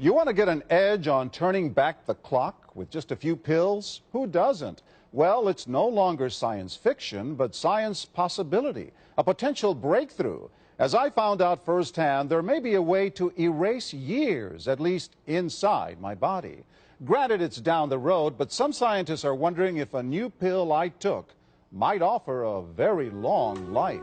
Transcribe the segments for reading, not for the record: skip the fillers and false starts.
You want to get an edge on turning back the clock with just a few pills? Who doesn't? Well, it's no longer science fiction, but science possibility, a potential breakthrough. As I found out firsthand, there may be a way to erase years, at least inside my body. Granted, it's down the road, but some scientists are wondering if a new pill I took might offer a very long life.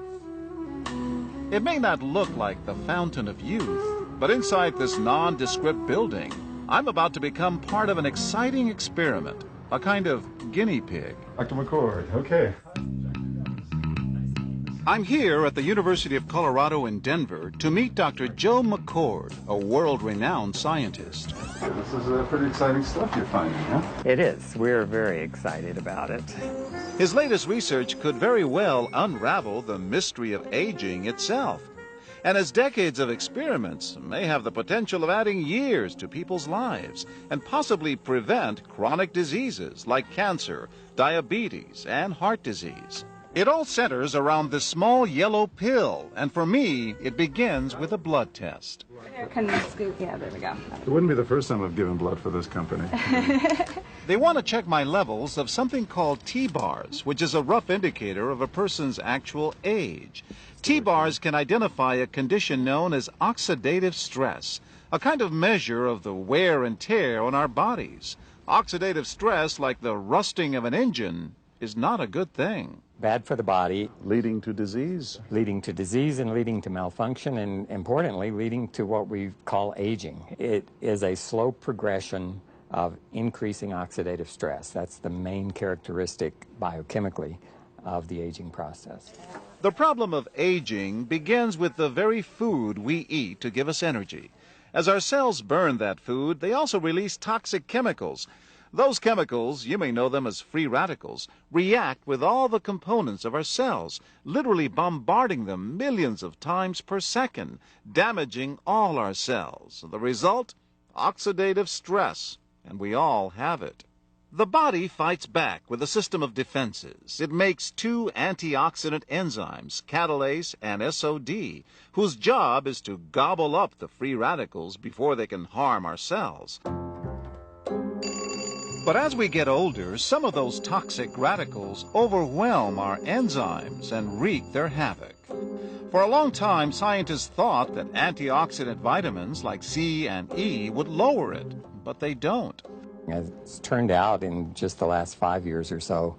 It may not look like the fountain of youth, but inside this nondescript building, I'm about to become part of an exciting experiment, a kind of guinea pig. Dr. McCord, okay. I'm here at the University of Colorado in Denver to meet Dr. Joe McCord, a world-renowned scientist. This is pretty exciting stuff you're finding, huh? It is. We're very excited about it. His latest research could very well unravel the mystery of aging itself. And his decades of experiments may have the potential of adding years to people's lives and possibly prevent chronic diseases like cancer, diabetes, and heart disease. It all centers around this small yellow pill, and for me, it begins with a blood test. Can you scoop? Yeah, there we go. It wouldn't be the first time I've given blood for this company. They want to check my levels of something called T-bars, which is a rough indicator of a person's actual age. T-bars can identify a condition known as oxidative stress, a kind of measure of the wear and tear on our bodies. Oxidative stress, like the rusting of an engine, is not a good thing. Bad for the body. Leading to disease. Leading to disease and leading to malfunction, and importantly, leading to what we call aging. It is a slow progression of increasing oxidative stress. That's the main characteristic biochemically of the aging process. The problem of aging begins with the very food we eat to give us energy. As our cells burn that food, they also release toxic chemicals. Those chemicals, you may know them as free radicals, react with all the components of our cells, literally bombarding them millions of times per second, damaging all our cells. The result? Oxidative stress, and we all have it. The body fights back with a system of defenses. It makes two antioxidant enzymes, catalase and SOD, whose job is to gobble up the free radicals before they can harm our cells. But as we get older, some of those toxic radicals overwhelm our enzymes and wreak their havoc. For a long time, scientists thought that antioxidant vitamins like C and E would lower it, but they don't. As it's turned out in just the last 5 years or so,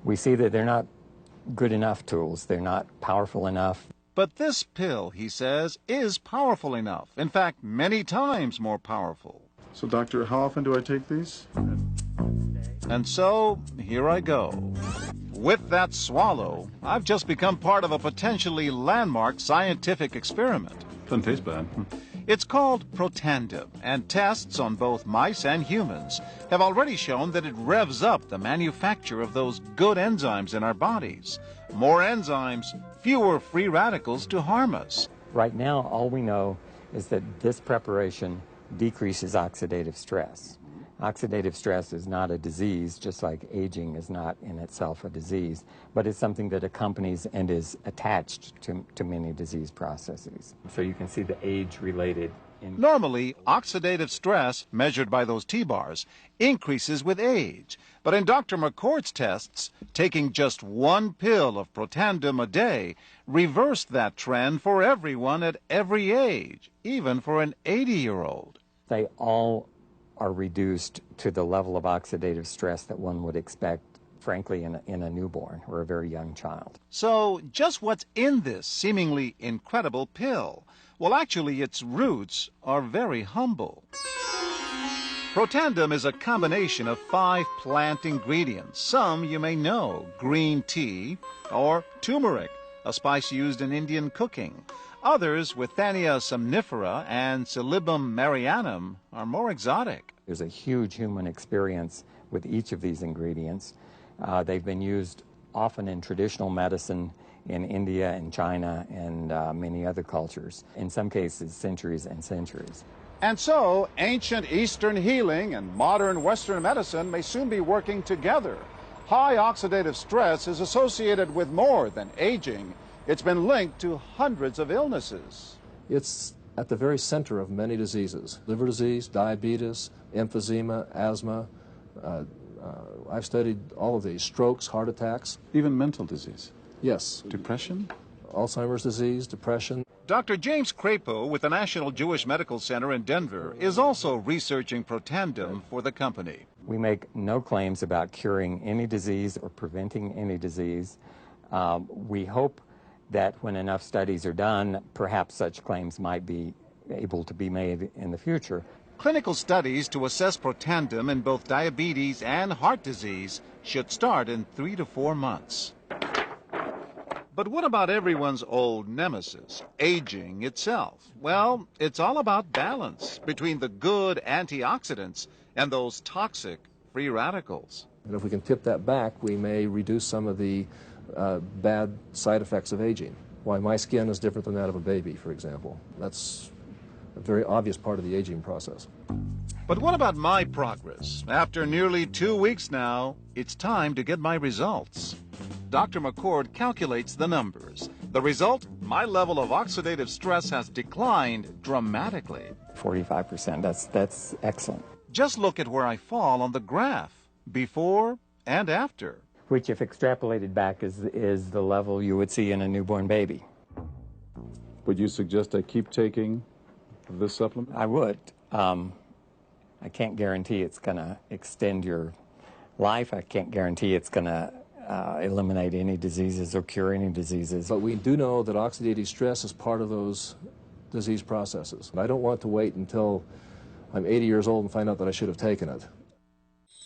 we see that they're not good enough tools. They're not powerful enough. But this pill, he says, is powerful enough. In fact, many times more powerful. So, doctor, how often do I take these? And so, here I go. With that swallow, I've just become part of a potentially landmark scientific experiment. Doesn't taste bad. It's called Protandim, and tests on both mice and humans have already shown that it revs up the manufacture of those good enzymes in our bodies. More enzymes, fewer free radicals to harm us. Right now, all we know is that this preparation decreases oxidative stress. Oxidative stress is not a disease, just like aging is not in itself a disease, but it's something that accompanies and is attached to many disease processes. So you can see the age-related. Normally, oxidative stress, measured by those T-bars, increases with age. But in Dr. McCord's tests, taking just one pill of Protandim a day reversed that trend for everyone at every age, even for an 80-year-old. They all are reduced to the level of oxidative stress that one would expect, frankly, in a newborn or a very young child. So just what's in this seemingly incredible pill? Well, actually, its roots are very humble. Protandim is a combination of 5 plant ingredients. Some you may know: green tea or turmeric, a spice used in Indian cooking. Others, Withania somnifera and Silybum marianum, are more exotic. There's a huge human experience with each of these ingredients. They've been used often in traditional medicine in India and China and many other cultures, in some cases centuries and centuries. And so, ancient Eastern healing and modern Western medicine may soon be working together. High oxidative stress is associated with more than aging. It's been linked to hundreds of illnesses. It's at the very center of many diseases: liver disease, diabetes, emphysema, asthma. I've studied all of these: strokes, heart attacks. Even mental disease. Yes. Depression? Alzheimer's disease, depression. Dr. James Crapo with the National Jewish Medical Center in Denver is also researching Protandim for the company. We make no claims about curing any disease or preventing any disease. We hope that when enough studies are done, perhaps such claims might be able to be made in the future. Clinical studies to assess Protandim in both diabetes and heart disease should start in 3 to 4 months. But what about everyone's old nemesis, aging itself? Well, it's all about balance between the good antioxidants and those toxic free radicals. And if we can tip that back, we may reduce some of the bad side effects of aging. Why my skin is different than that of a baby, for example. That's a very obvious part of the aging process. But what about my progress? After nearly 2 weeks now, it's time to get my results. Dr. McCord calculates the numbers. The result, my level of oxidative stress has declined dramatically. 45%, that's excellent. Just look at where I fall on the graph, before and after. Which, if extrapolated back, is the level you would see in a newborn baby. Would you suggest I keep taking this supplement? I would. I can't guarantee it's going to extend your life. I can't guarantee it's going to eliminate any diseases or cure any diseases. But we do know that oxidative stress is part of those disease processes. I don't want to wait until I'm 80 years old and find out that I should have taken it.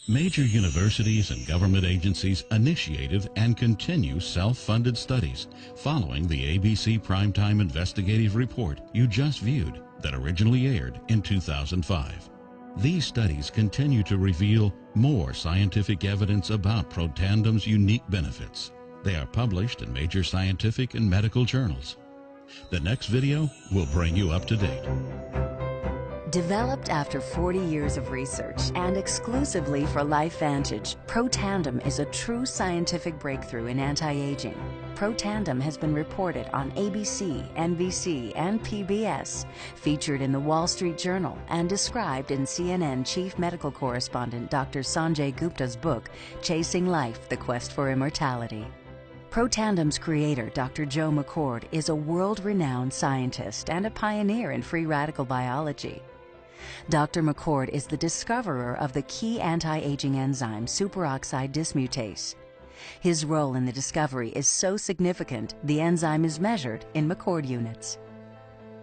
Major universities and government agencies initiated and continue self-funded studies following the ABC Primetime Investigative Report you just viewed that originally aired in 2005. These studies continue to reveal more scientific evidence about Protandem's unique benefits. They are published in major scientific and medical journals. The next video will bring you up to date. Developed after 40 years of research and exclusively for LifeVantage, Protandim is a true scientific breakthrough in anti-aging. Protandim has been reported on ABC, NBC, and PBS, featured in the Wall Street Journal, and described in CNN Chief Medical Correspondent Dr. Sanjay Gupta's book, Chasing Life, The Quest for Immortality. Protandem's creator, Dr. Joe McCord, is a world-renowned scientist and a pioneer in free radical biology. Dr. McCord is the discoverer of the key anti-aging enzyme superoxide dismutase. His role in the discovery is so significant, the enzyme is measured in McCord units.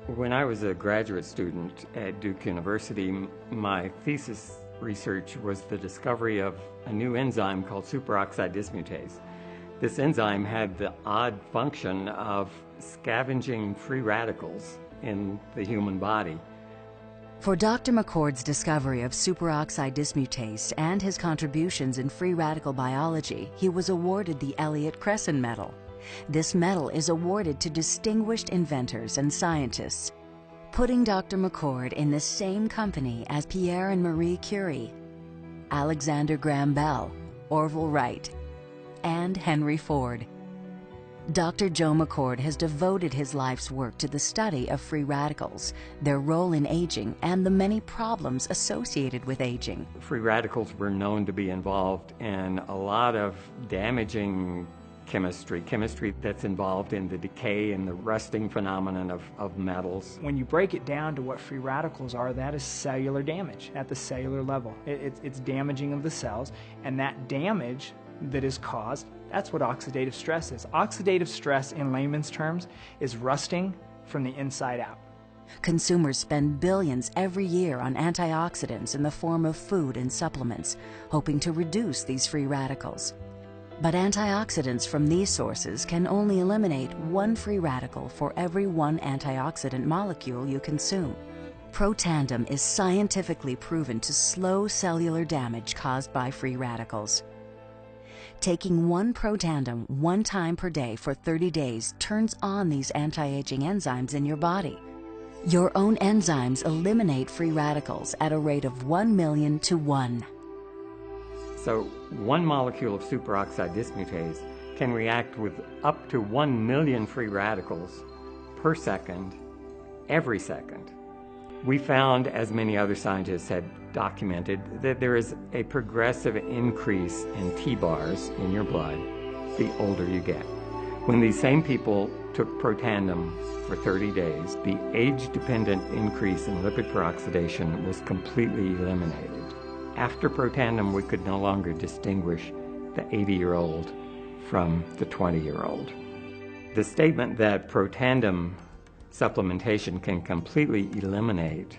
When I was a graduate student at Duke University, my thesis research was the discovery of a new enzyme called superoxide dismutase. This enzyme had the odd function of scavenging free radicals in the human body. For Dr. McCord's discovery of superoxide dismutase and his contributions in free radical biology, he was awarded the Elliott-Cresson Medal. This medal is awarded to distinguished inventors and scientists, putting Dr. McCord in the same company as Pierre and Marie Curie, Alexander Graham Bell, Orville Wright, and Henry Ford. Dr. Joe McCord has devoted his life's work to the study of free radicals, their role in aging, and the many problems associated with aging. Free radicals were known to be involved in a lot of damaging chemistry that's involved in the decay and the rusting phenomenon of metals. When you break it down to what free radicals are, that is cellular damage at the cellular level. It's damaging of the cells, and that damage that is caused, that's what oxidative stress is. Oxidative stress, in layman's terms, is rusting from the inside out. Consumers spend billions every year on antioxidants in the form of food and supplements, hoping to reduce these free radicals. But antioxidants from these sources can only eliminate one free radical for every one antioxidant molecule you consume. Protandim is scientifically proven to slow cellular damage caused by free radicals. Taking one Protandim 1 time per day for 30 days turns on these anti-aging enzymes in your body. Your own enzymes eliminate free radicals at a rate of 1 million to 1. So 1 molecule of superoxide dismutase can react with up to 1 million free radicals per second every second. We found, as many other scientists had documented, that there is a progressive increase in T-bars in your blood the older you get. When these same people took Protandim for 30 days, the age-dependent increase in lipid peroxidation was completely eliminated. After Protandim, we could no longer distinguish the 80-year-old from the 20-year-old. The statement that Protandim supplementation can completely eliminate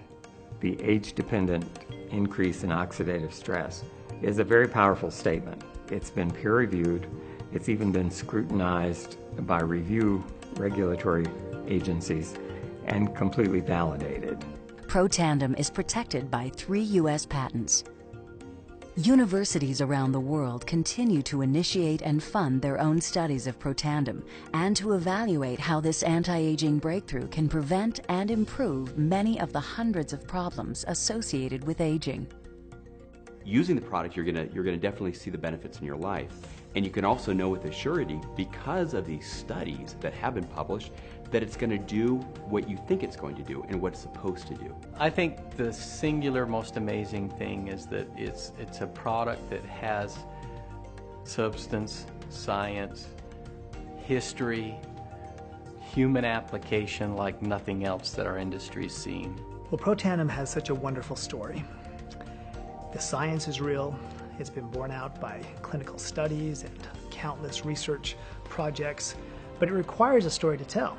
the age-dependent increase in oxidative stress is a very powerful statement. It's been peer-reviewed. It's even been scrutinized by review regulatory agencies and completely validated. Protandim is protected by 3 U.S. patents. Universities around the world continue to initiate and fund their own studies of Protandim and to evaluate how this anti-aging breakthrough can prevent and improve many of the hundreds of problems associated with aging. Using the product, you're gonna definitely see the benefits in your life. And you can also know with assurity, because of these studies that have been published, that it's going to do what you think it's going to do and what it's supposed to do. I think the singular most amazing thing is that it's a product that has substance, science, history, human application like nothing else that our industry's seen. Well, Protandim has such a wonderful story. The science is real. It's been borne out by clinical studies and countless research projects, but it requires a story to tell.